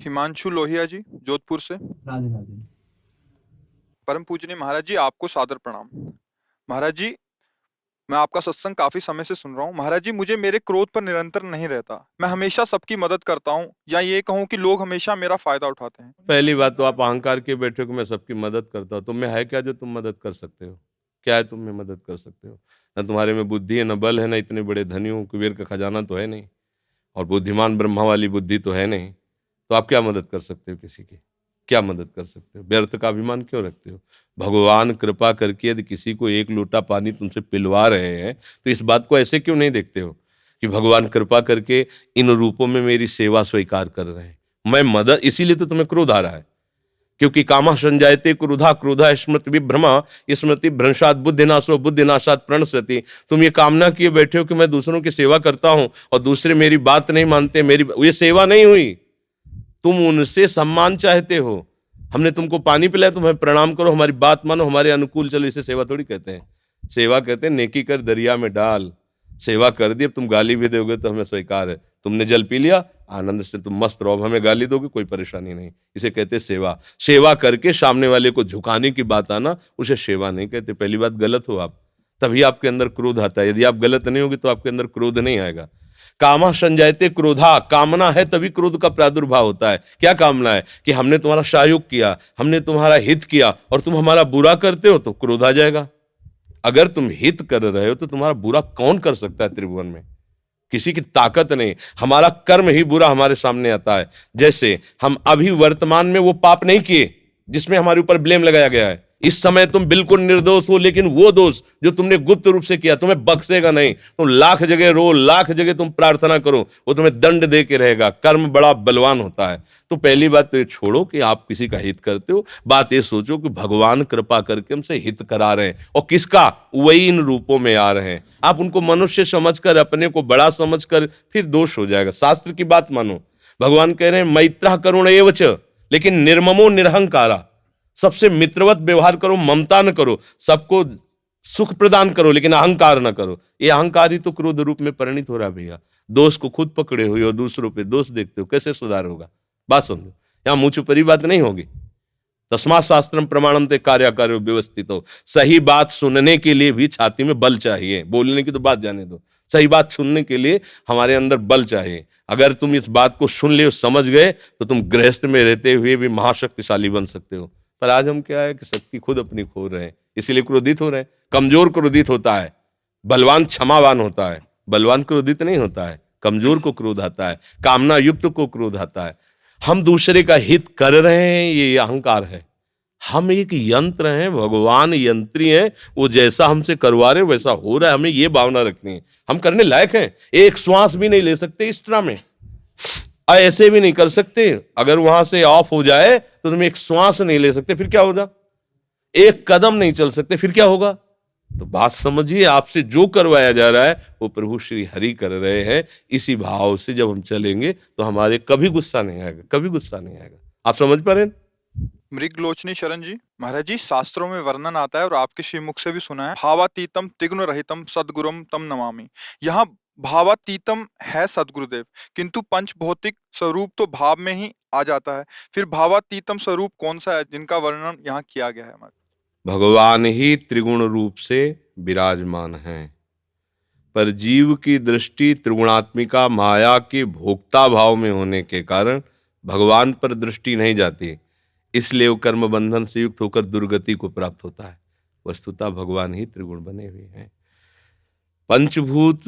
हिमांशु लोहिया जी, जोधपुर से। राधे राधे। परम पूजनीय महाराज जी, आपको सादर प्रणाम। महाराज जी, मैं आपका सत्संग काफी समय से सुन रहा हूँ। महाराज जी, मुझे मेरे क्रोध पर निरंतर नहीं रहता। मैं हमेशा सबकी मदद करता हूँ, या ये कहूँ कि लोग हमेशा मेरा फायदा उठाते हैं। पहली बात तो आप अहंकार के बैठे हो कि मैं सबकी मदद करता हूँ। तुम में है क्या जो तुम मदद कर सकते हो? क्या है तुम में मदद कर सकते हो? न तुम्हारे में बुद्धि है, न बल है, न इतने बड़े धनी हो, कुबेर का खजाना तो है नहीं, और बुद्धिमान ब्रह्मा वाली बुद्धि तो है नहीं। तो आप क्या मदद कर सकते हो किसी की? क्या मदद कर सकते हो? व्यर्थ का अभिमान क्यों रखते हो? भगवान कृपा करके यदि किसी को एक लोटा पानी तुमसे पिलवा रहे हैं तो इस बात को ऐसे क्यों नहीं देखते हो कि भगवान कृपा करके इन रूपों में मेरी सेवा स्वीकार कर रहे हैं, मैं मदद। इसीलिए तो तुम्हें क्रोध आ रहा है, क्योंकि कामा संजायते क्रोधा, क्रोधा स्मृति विभ्रमा, स्मृति भ्रंशात बुद्धिनाशो, बुद्धिनाशात प्रणश्यति। तुम ये कामना किए बैठे हो कि मैं दूसरों की सेवा करता हूं और दूसरे मेरी बात नहीं मानते, मेरी ये सेवा नहीं हुई। तुम उनसे सम्मान चाहते हो। हमने तुमको पानी पिलाया, तुम्हें प्रणाम करो, हमारी बात मानो, हमारे अनुकूल चलो। इसे सेवा थोड़ी कहते हैं। सेवा कहते हैं नेकी कर दरिया में डाल। सेवा कर दी, अब तुम गाली भी दोगे तो हमें स्वीकार है। तुमने जल पी लिया, आनंद से तुम मस्त रहो, हमें गाली दोगे कोई परेशानी नहीं। इसे कहते हैं सेवा। सेवा करके सामने वाले को झुकाने की बात आना, उसे सेवा नहीं कहते। पहली बात, गलत हो आप, तभी आपके अंदर क्रोध आता है। यदि आप गलत नहीं होगे तो आपके अंदर क्रोध नहीं आएगा। कामा संजायते क्रोधा, कामना है तभी क्रोध का प्रादुर्भाव होता है। क्या कामना है? कि हमने तुम्हारा सहयोग किया, हमने तुम्हारा हित किया, और तुम हमारा बुरा करते हो तो क्रोध आ जाएगा। अगर तुम हित कर रहे हो तो तुम्हारा बुरा कौन कर सकता है त्रिभुवन में? किसी की ताकत नहीं। हमारा कर्म ही बुरा हमारे सामने आता है। जैसे हम अभी वर्तमान में वो पाप नहीं किए जिसमें हमारे ऊपर ब्लेम लगाया गया है। इस समय तुम बिल्कुल निर्दोष हो, लेकिन वो दोष जो तुमने गुप्त रूप से किया तुम्हें बख्शेगा नहीं। तुम लाख जगह रो, लाख जगह तुम प्रार्थना करो, वो तुम्हें दंड दे के रहेगा। कर्म बड़ा बलवान होता है। तो पहली बात तो ये छोड़ो कि आप किसी का हित करते हो। बात ये सोचो कि भगवान कृपा करके हमसे हित करा रहे हैं, और किसका? वही इन रूपों में आ रहे हैं। आप उनको मनुष्य समझकर, अपने को बड़ा समझकर, फिर दोष हो जाएगा। शास्त्र की बात मानो। भगवान कह रहे हैं मैत्रः करुण एव च, लेकिन निर्ममो निरहंकारा। सबसे मित्रवत व्यवहार करो, ममता न करो, सबको सुख प्रदान करो, लेकिन अहंकार न करो। ये अहंकार ही तो क्रोध रूप में परिणित हो रहा है भैया। दोष को खुद पकड़े हुए हो, दूसरों पे दोष देखते हो, कैसे सुधार होगा? बात समझो, यहां मुंह छुपरी बात नहीं होगी। तस्मात् शास्त्रम प्रमाणम ते कार्याकार्यो व्यवस्थित हो। सही बात सुनने के लिए भी छाती में बल चाहिए। बोलने की तो बात जाने दो, सही बात सुनने के लिए हमारे अंदर बल चाहिए। अगर तुम इस बात को सुन ले, समझ गए, तो तुम गृहस्थ में रहते हुए भी महाशक्तिशाली बन सकते हो। पर आज हम क्या है कि शक्ति खुद अपनी खो रहे हैं, इसीलिए क्रोधित हो रहे हैं। कमजोर क्रोधित होता है, बलवान क्षमावान होता है। बलवान क्रोधित नहीं होता है, कमजोर को क्रोध आता है, कामना युक्त को क्रोध आता है। हम दूसरे का हित कर रहे हैं, ये अहंकार है। हम एक यंत्र हैं, भगवान यंत्री हैं, वो जैसा हमसे करवा रहे वैसा हो रहा है। हमें ये भावना रखनी है, हम करने लायक हैं। एक श्वास भी नहीं ले सकते इस तरह में, ऐसे भी नहीं कर सकते। अगर वहां से ऑफ हो जाए तो तुम एक श्वास नहीं ले सकते, फिर क्या होगा? एक कदम नहीं चल सकते, फिर क्या होगा? तो बात समझिए, आपसे जो करवाया जा रहा है वो प्रभु श्री हरि कर रहे हैं। इसी भाव से जब हम चलेंगे तो हमारे कभी गुस्सा नहीं आएगा, कभी गुस्सा नहीं आएगा। आप समझ पा रहे हैं? मृगलोचनी शरण जी, महाराज जी, शास्त्रों में वर्णन आता है और आपके श्रीमुख से भी सुना है, भावातीतम त्रिगुण रहितम सद्गुरुम तम नमामि। यहाँ भावातीतम है सद्गुरुदेव, किंतु पंच भौतिक स्वरूप तो भाव में ही आ जाता है। फिर भावातीतम स्वरूप कौन सा है जिनका वर्णन यहाँ किया गया है? हमारे भगवान ही त्रिगुण रूप से विराजमान हैं, पर जीव की दृष्टि त्रिगुणात्मिका माया के भोक्ता भाव में होने के कारण भगवान पर दृष्टि नहीं जाती। इसलिए वो कर्म बंधन से युक्त होकर दुर्गति को प्राप्त होता है। वस्तुतः भगवान ही त्रिगुण बने हुए हैं। पंचभूत,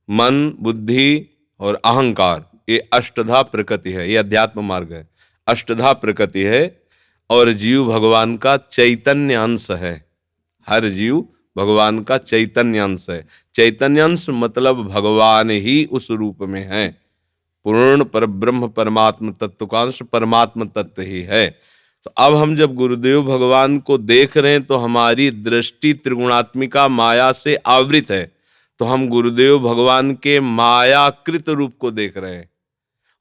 मन, बुद्धि और अहंकार, ये अष्टधा प्रकृति है। ये अध्यात्म मार्ग है, अष्टधा प्रकृति है। और जीव भगवान का चैतन्य अंश है। हर जीव भगवान का चैतन्य अंश है। चैतन्य अंश मतलब भगवान ही उस रूप में है। पूर्ण परब्रह्म परमात्म तत्व का अंश परमात्म तत्व ही है। तो अब हम जब गुरुदेव भगवान को देख रहे हैं तो हमारी दृष्टि त्रिगुणात्मिका माया से आवृत है। तो हम गुरुदेव भगवान के मायाकृत रूप को देख रहे हैं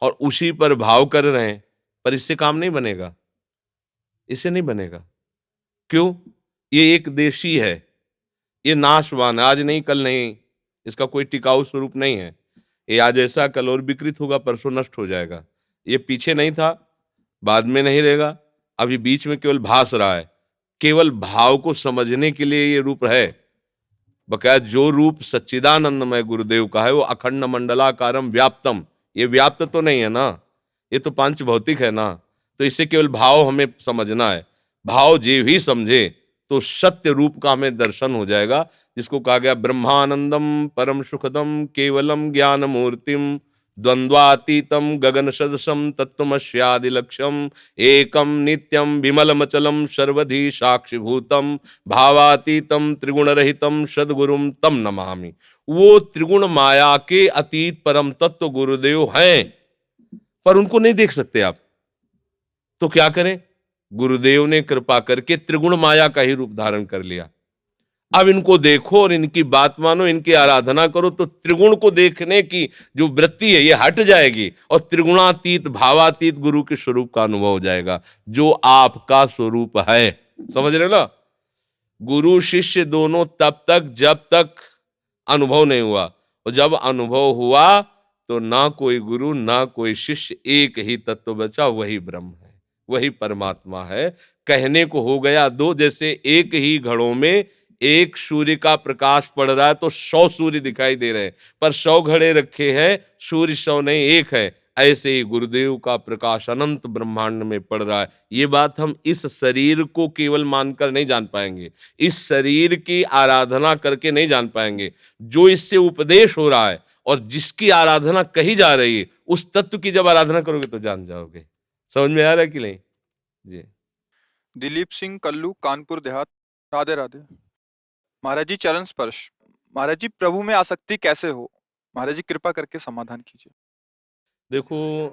और उसी पर भाव कर रहे हैं। पर इससे काम नहीं बनेगा, इससे नहीं बनेगा। क्यों? ये एक देशी है, ये नाशवान है, आज नहीं कल नहीं, इसका कोई टिकाऊ स्वरूप नहीं है। ये आज ऐसा, कल और विकृत होगा, परसों नष्ट हो जाएगा। ये पीछे नहीं था, बाद में नहीं रहेगा, अभी बीच में केवल भास रहा है। केवल भाव को समझने के लिए ये रूप है। बकाया जो रूप सच्चिदानंदमय गुरुदेव का है वो अखंड मंडलाकारम व्याप्तम, ये व्याप्त तो नहीं है ना, ये तो पांच भौतिक है ना। तो इसे केवल भाव हमें समझना है। भाव जीव ही समझे तो सत्य रूप का हमें दर्शन हो जाएगा, जिसको कहा गया ब्रह्मानंदम परम सुखदम केवलम ज्ञान मूर्तिम द्वंद्वातीतम गगन सदसम तत्वमस्यादि लक्ष्यम एकम नित्यम विमलमचलम सर्वधि साक्षिभूतम भावातीतम त्रिगुण रहितम सदगुरुम तम नमामि। वो त्रिगुण माया के अतीत परम तत्व गुरुदेव हैं, पर उनको नहीं देख सकते आप। तो क्या करें? गुरुदेव ने कृपा करके त्रिगुण माया का ही रूप धारण कर लिया। अब इनको देखो और इनकी बात मानो, इनकी आराधना करो, तो त्रिगुण को देखने की जो वृत्ति है ये हट जाएगी और त्रिगुणातीत भावातीत गुरु के स्वरूप का अनुभव हो जाएगा, जो आपका स्वरूप है। समझ रहे हो ना? गुरु शिष्य दोनों तब तक जब तक अनुभव नहीं हुआ, और जब अनुभव हुआ तो ना कोई गुरु ना कोई शिष्य, एक ही तत्व बचा, वही ब्रह्म है, वही परमात्मा है। कहने को हो गया दो, जैसे एक ही घड़ों में एक सूर्य का प्रकाश पड़ रहा है तो 100 सूर्य दिखाई दे रहे हैं, पर 100 घड़े रखे हैं, सूर्य 100 नहीं, एक है। ऐसे ही गुरुदेव का प्रकाश अनंत ब्रह्मांड में पड़ रहा है। ये बात हम इस शरीर को केवल मानकर नहीं जान पाएंगे, इस शरीर की आराधना करके नहीं जान पाएंगे। जो इससे उपदेश हो रहा है और जिसकी आराधना कही जा रही है, उस तत्व की जब आराधना करोगे तो जान जाओगे। समझ में आ रहा है कि नहीं जी? दिलीप सिंह कल्लू, कानपुर देहात। राधे राधे। महाराज जी चरण स्पर्श। महाराज जी प्रभु में आसक्ति कैसे हो? महाराज जी कृपा करके समाधान कीजिए। देखो,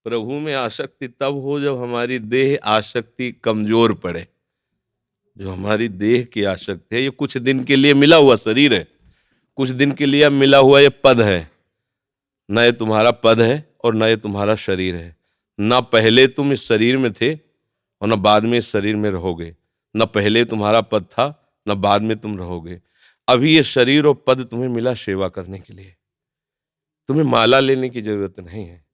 प्रभु में आसक्ति तब हो जब हमारी देह आसक्ति कमजोर पड़े। जो हमारी देह की आसक्ति है, ये कुछ दिन के लिए मिला हुआ शरीर है, कुछ दिन के लिए मिला हुआ ये पद है। न ये तुम्हारा पद है और न ये तुम्हारा शरीर है। न पहले तुम इस शरीर में थे और न बाद में इस शरीर में रहोगे। न पहले तुम्हारा पद था न बाद में तुम रहोगे। अभी ये शरीर और पद तुम्हें मिला सेवा करने के लिए। तुम्हें माला लेने की जरूरत नहीं है।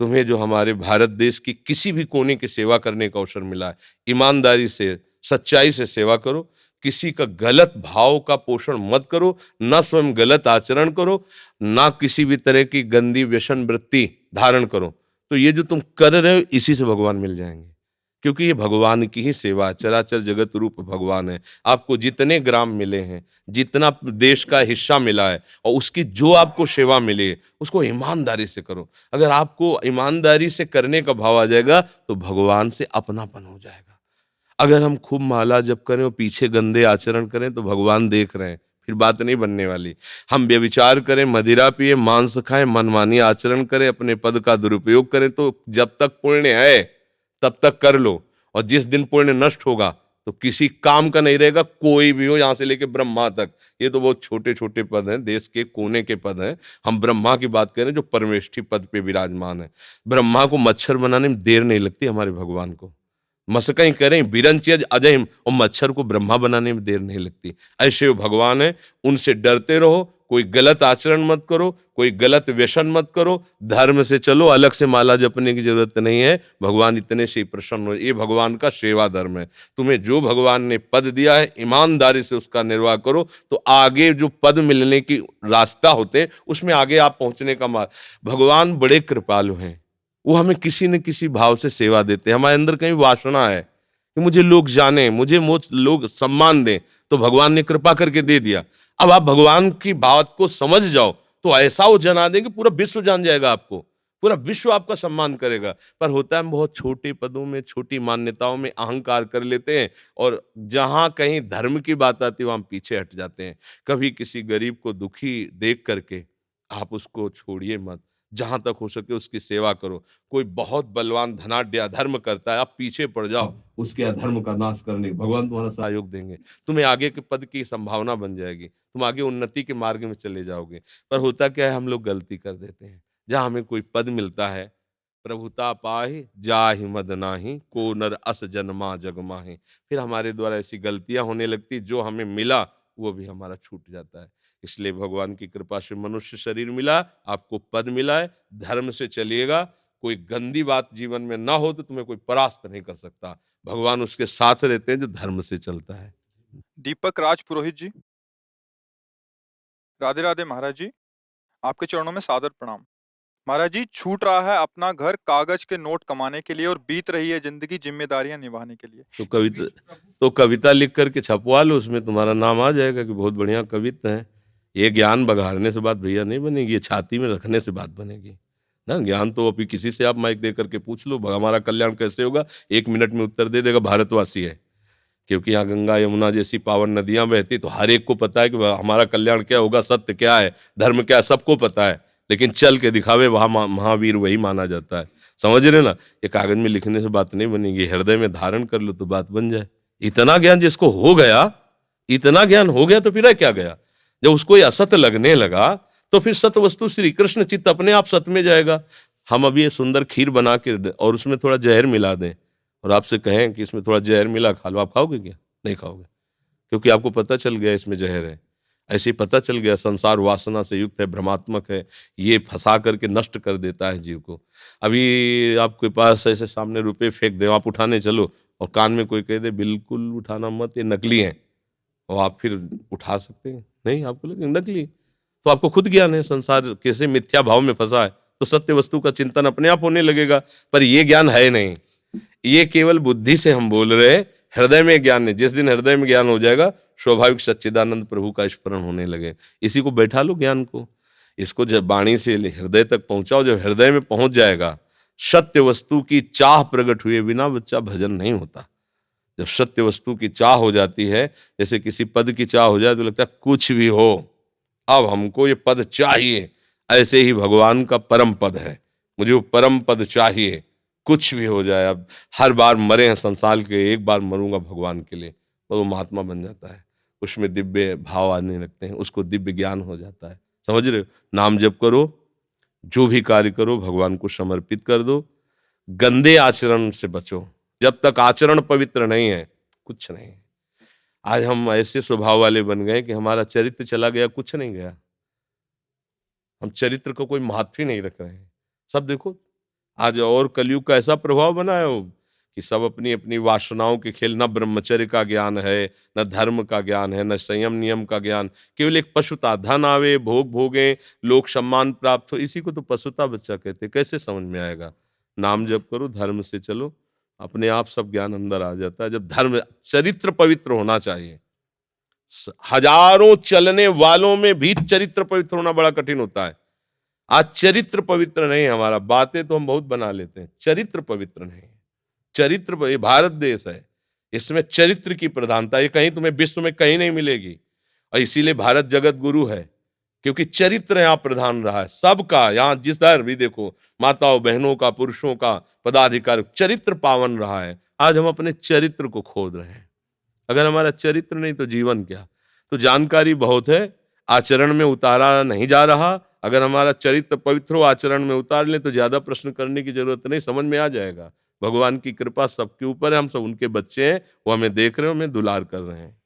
तुम्हें जो हमारे भारत देश की किसी भी कोने की सेवा करने का अवसर मिला है, ईमानदारी से सच्चाई से सेवा करो। किसी का गलत भाव का पोषण मत करो, ना स्वयं गलत आचरण करो, ना किसी भी तरह की गंदी व्यसन वृत्ति धारण करो। तो ये जो तुम कर रहे हो, इसी से भगवान मिल जाएंगे, क्योंकि ये भगवान की ही सेवा है। चराचर जगत रूप भगवान है। आपको जितने ग्राम मिले हैं, जितना देश का हिस्सा मिला है, और उसकी जो आपको सेवा मिली है, उसको ईमानदारी से करो। अगर आपको ईमानदारी से करने का भाव आ जाएगा तो भगवान से अपनापन हो जाएगा। अगर हम खूब माला जप करें और पीछे गंदे आचरण करें तो भगवान देख रहे हैं, फिर बात नहीं बनने वाली। हम व्यभिचार करें, मदिरा पिए, मांस खाएं, मनमानी आचरण करें, अपने पद का दुरुपयोग करें, तो जब तक पुण्य है तब तक कर लो, और जिस दिन पुण्य नष्ट होगा तो किसी काम का नहीं रहेगा। कोई भी हो, यहां से लेके ब्रह्मा तक, ये तो बहुत छोटे छोटे पद हैं, देश के कोने के पद हैं। हम ब्रह्मा की बात करें जो परमेष्ठी पद पे विराजमान है। ब्रह्मा को मच्छर बनाने में देर नहीं लगती, हमारे भगवान को मसकई करें बिरंचियज अजय, और मच्छर को ब्रह्मा बनाने में देर नहीं लगती। ऐसे वो भगवान है, उनसे डरते रहो। कोई गलत आचरण मत करो, कोई गलत व्यसन मत करो, धर्म से चलो। अलग से माला जपने की जरूरत नहीं है, भगवान इतने से ही प्रसन्न हो। ये भगवान का सेवा धर्म है। तुम्हें जो भगवान ने पद दिया है, ईमानदारी से उसका निर्वाह करो, तो आगे जो पद मिलने की रास्ता होते हैं उसमें आगे आप पहुंचने का मार्ग। भगवान बड़े कृपालु हैं, वो हमें किसी न किसी भाव से सेवा देते हैं। हमारे अंदर कहीं वासना है कि मुझे लोग जाने, मुझे लोग सम्मान दें, तो भगवान ने कृपा करके दे दिया। अब आप भगवान की बात को समझ जाओ तो ऐसा वो जना देंगे, पूरा विश्व जान जाएगा आपको, पूरा विश्व आपका सम्मान करेगा। पर होता है हम बहुत छोटे पदों में, छोटी मान्यताओं में अहंकार कर लेते हैं, और जहां कहीं धर्म की बात आती है वहां हम पीछे हट जाते हैं। कभी किसी गरीब को दुखी देख करके आप उसको छोड़िए मत, जहां तक हो सके उसकी सेवा करो। कोई बहुत बलवान धनाढ्य अधर्म करता है, आप पीछे पड़ जाओ उसके अधर्म का नाश करने, भगवान तुम्हारा सहयोग देंगे। तुम्हें आगे के पद की संभावना बन जाएगी, तुम आगे उन्नति के मार्ग में चले जाओगे। पर होता क्या है, हम लोग गलती कर देते हैं। जहां हमें कोई पद मिलता है, प्रभुता पाहि जाहि मद नाही, को नर अस जन्मा जग माहि, फिर हमारे द्वारा ऐसी गलतियां होने लगती, जो हमें मिला वो भी हमारा छूट जाता है। इसलिए भगवान की कृपा से मनुष्य शरीर मिला, आपको पद मिला है, धर्म से चलिएगा। कोई गंदी बात जीवन में ना हो तो तुम्हें कोई परास्त नहीं कर सकता। भगवान उसके साथ रहते हैं जो धर्म से चलता है। दीपक राज पुरोहित जी, राधे राधे महाराज जी, आपके चरणों में सादर प्रणाम। महाराज जी, छूट रहा है अपना घर कागज के नोट कमाने के लिए और बीत रही है जिंदगी जिम्मेदारियां निभाने के लिए। तो कविता तो कविता लिख करके छपवा लो, उसमें तुम्हारा नाम आ जाएगा कि बहुत बढ़िया कविता है। ये ज्ञान बघाड़ने से बात भैया नहीं बनेगी, ये छाती में रखने से बात बनेगी ना। ज्ञान तो अभी किसी से आप माइक दे करके पूछ लो, हमारा कल्याण कैसे होगा, 1 मिनट में उत्तर दे देगा भारतवासी है। क्योंकि यहाँ गंगा यमुना जैसी पावन नदियां बहती, तो हर एक को पता है कि हमारा कल्याण क्या होगा, सत्य क्या है, धर्म क्या है, सबको पता है। लेकिन चल के दिखावे वहाँ महावीर वही माना जाता है। समझ रहे ना, ये कागज में लिखने से बात नहीं बनेगी, हृदय में धारण कर लो तो बात बन जाए। इतना ज्ञान जिसको हो गया, इतना ज्ञान हो गया तो फिर है क्या गया। जब उसको ये असत लगने लगा तो फिर सत वस्तु श्री कृष्ण चित्त अपने आप सत में जाएगा। हम अभी ये सुंदर खीर बना के और उसमें थोड़ा जहर मिला दें और आपसे कहें कि इसमें थोड़ा जहर मिला, खा लो, आप खाओगे क्या? नहीं खाओगे, क्योंकि आपको पता चल गया इसमें जहर है। ऐसे ही पता चल गया संसार वासना से युक्त है, भ्रमात्मक है, ये फंसा करके नष्ट कर देता है जीव को। अभी आपके पास ऐसे सामने रुपए फेंक दे, आप उठाने चलो और कान में कोई कह दे बिल्कुल उठाना मत, ये नकली है, और आप फिर उठा सकते हैं? नहीं, आपको लगे नकली। तो आपको खुद ज्ञान है संसार कैसे मिथ्या भाव में फंसा है, तो सत्य वस्तु का चिंतन अपने आप होने लगेगा। पर ये ज्ञान है नहीं, ये केवल बुद्धि से हम बोल रहे हैं, हृदय में ज्ञान नहीं। जिस दिन हृदय में ज्ञान हो जाएगा, स्वाभाविक सच्चिदानंद प्रभु का स्मरण होने लगे। इसी को बैठा लो ज्ञान को, इसको जब वाणी से हृदय तक पहुंचाओ, जब हृदय में पहुंच जाएगा, सत्य वस्तु की चाह प्रकट हुए बिना बच्चा भजन नहीं होता। जब सत्य वस्तु की चाह हो जाती है, जैसे किसी पद की चाह हो जाए तो लगता है कुछ भी हो, अब हमको ये पद चाहिए। ऐसे ही भगवान का परम पद है, मुझे वो परम पद चाहिए, कुछ भी हो जाए। अब हर बार मरे हैं संसार के, एक बार मरूंगा भगवान के लिए, तो वो महात्मा बन जाता है। उसमें दिव्य भाव आने लगते हैं, उसको दिव्य ज्ञान हो जाता है। समझ रहे हो? नाम जप करो, जो भी कार्य करो भगवान को समर्पित कर दो, गंदे आचरण से बचो। जब तक आचरण पवित्र नहीं है, कुछ नहीं है। आज हम ऐसे स्वभाव वाले बन गए कि हमारा चरित्र चला गया, कुछ नहीं गया। हम चरित्र को कोई महत्व ही नहीं रख रहे हैं। सब देखो आज, और कलयुग का ऐसा प्रभाव बना है वो, कि सब अपनी अपनी वासनाओं के खेल, न ब्रह्मचर्य का ज्ञान है, न धर्म का ज्ञान है, न संयम नियम का ज्ञान, केवल एक पशुता। धन आवे, भोग भोगे, लोक सम्मान प्राप्त हो, इसी को तो पशुता बच्चा कहते। कैसे समझ में आएगा? नाम जप करो, धर्म से चलो, अपने आप सब ज्ञान अंदर आ जाता है। जब धर्म, चरित्र पवित्र होना चाहिए। हजारों चलने वालों में भी चरित्र पवित्र होना बड़ा कठिन होता है। आज चरित्र पवित्र नहीं है हमारा, बातें तो हम बहुत बना लेते हैं, चरित्र पवित्र नहीं है। चरित्र, ये भारत देश है, इसमें चरित्र की प्रधानता, ये कहीं तुम्हें विश्व में कहीं नहीं मिलेगी। और इसीलिए भारत जगत गुरु है, क्योंकि चरित्र यहाँ प्रधान रहा है सबका। यहाँ जिस तरह भी देखो, माताओं बहनों का, पुरुषों का, पदाधिकारी, चरित्र पावन रहा है। आज हम अपने चरित्र को खोद रहे हैं। अगर हमारा चरित्र नहीं तो जीवन क्या? तो जानकारी बहुत है, आचरण में उतारा नहीं जा रहा। अगर हमारा चरित्र पवित्र हो, आचरण में उतार ले, तो ज्यादा प्रश्न करने की जरूरत नहीं, समझ में आ जाएगा। भगवान की कृपा सबके ऊपर है, हम सब उनके बच्चे हैं, वो हमें देख रहे हो, हमें दुलार कर रहे हैं।